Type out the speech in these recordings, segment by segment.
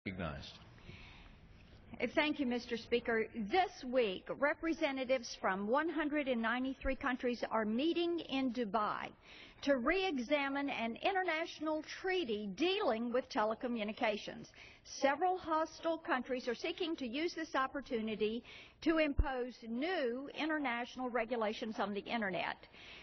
Recognized. Thank you, Mr. Speaker. This week, representatives from 193 countries are meeting in Dubai to re-examine an international treaty dealing with telecommunications. Several hostile countries are seeking to use this opportunity to impose new international regulations on the Internet.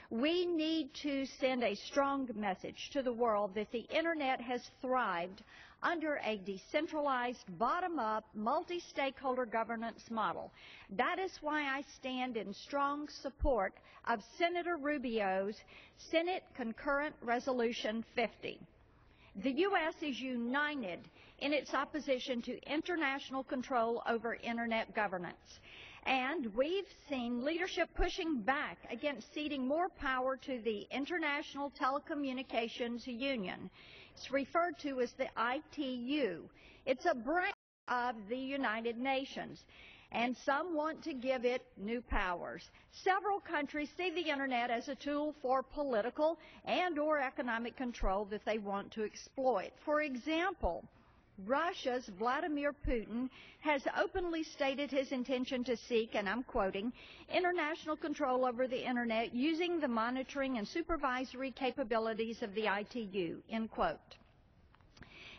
We need to send a strong message to the world that the Internet has thrived under a decentralized, bottom-up, multi-stakeholder governance model. That is why I stand in strong support of Senator Rubio's Senate Concurrent Resolution 50. The U.S. is united in its opposition to international control over Internet governance. And we've seen leadership pushing back against ceding more power to the International Telecommunications Union. It's referred to as the ITU. It's a branch of the United Nations, and some want to give it new powers. Several countries see the Internet as a tool for political and/or economic control that they want to exploit. For example, Russia's Vladimir Putin has openly stated his intention to seek, and I'm quoting, international control over the Internet using the monitoring and supervisory capabilities of the ITU, end quote.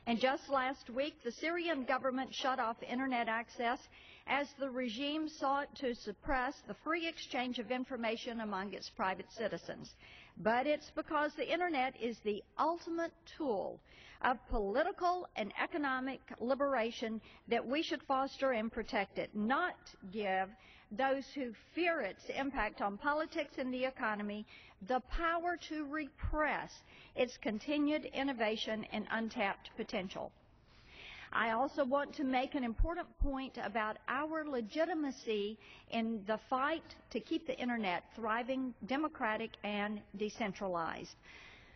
And just last week, the Syrian government shut off Internet access as the regime sought to suppress the free exchange of information among its private citizens. But it's because the Internet is the ultimate tool of political and economic liberation that we should foster and protect it, not give those who fear its impact on politics and the economy the power to repress its continued innovation and untapped potential. I also want to make an important point about our legitimacy in the fight to keep the Internet thriving, democratic, and decentralized.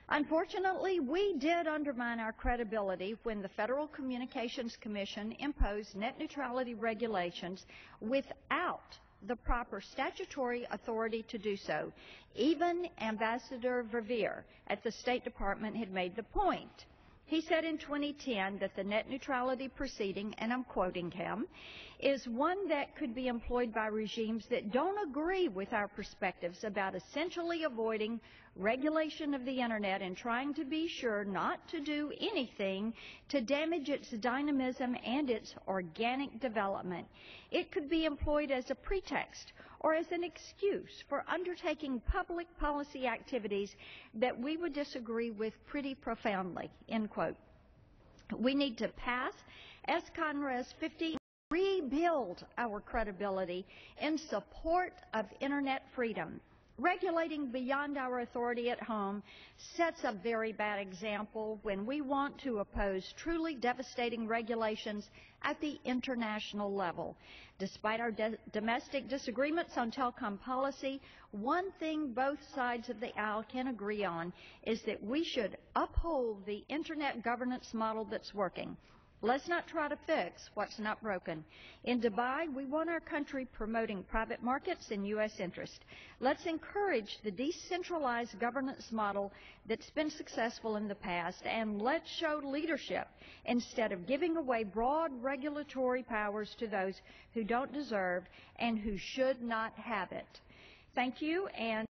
Unfortunately, we did undermine our credibility when the Federal Communications Commission imposed net neutrality regulations without the proper statutory authority to do so. Even Ambassador Verveer at the State Department had made the point. He said in 2010 that the net neutrality proceeding, and I'm quoting him, is one that could be employed by regimes that don't agree with our perspectives about essentially avoiding regulation of the Internet and trying to be sure not to do anything to damage its dynamism and its organic development. It could be employed as a pretext or as an excuse for undertaking public policy activities that we would disagree with pretty profoundly, end quote. We need to pass S.Con.Res50, rebuild our credibility in support of Internet freedom. Regulating beyond our authority at home sets a very bad example when we want to oppose truly devastating regulations at the international level. Despite our domestic disagreements on telecom policy, one thing both sides of the aisle can agree on is that we should uphold the Internet governance model that's working. Let's not try to fix what's not broken. In Dubai, we want our country promoting private markets in U.S. interest. Let's encourage the decentralized governance model that's been successful in the past, and let's show leadership instead of giving away broad regulatory powers to those who don't deserve and who should not have it. Thank you. And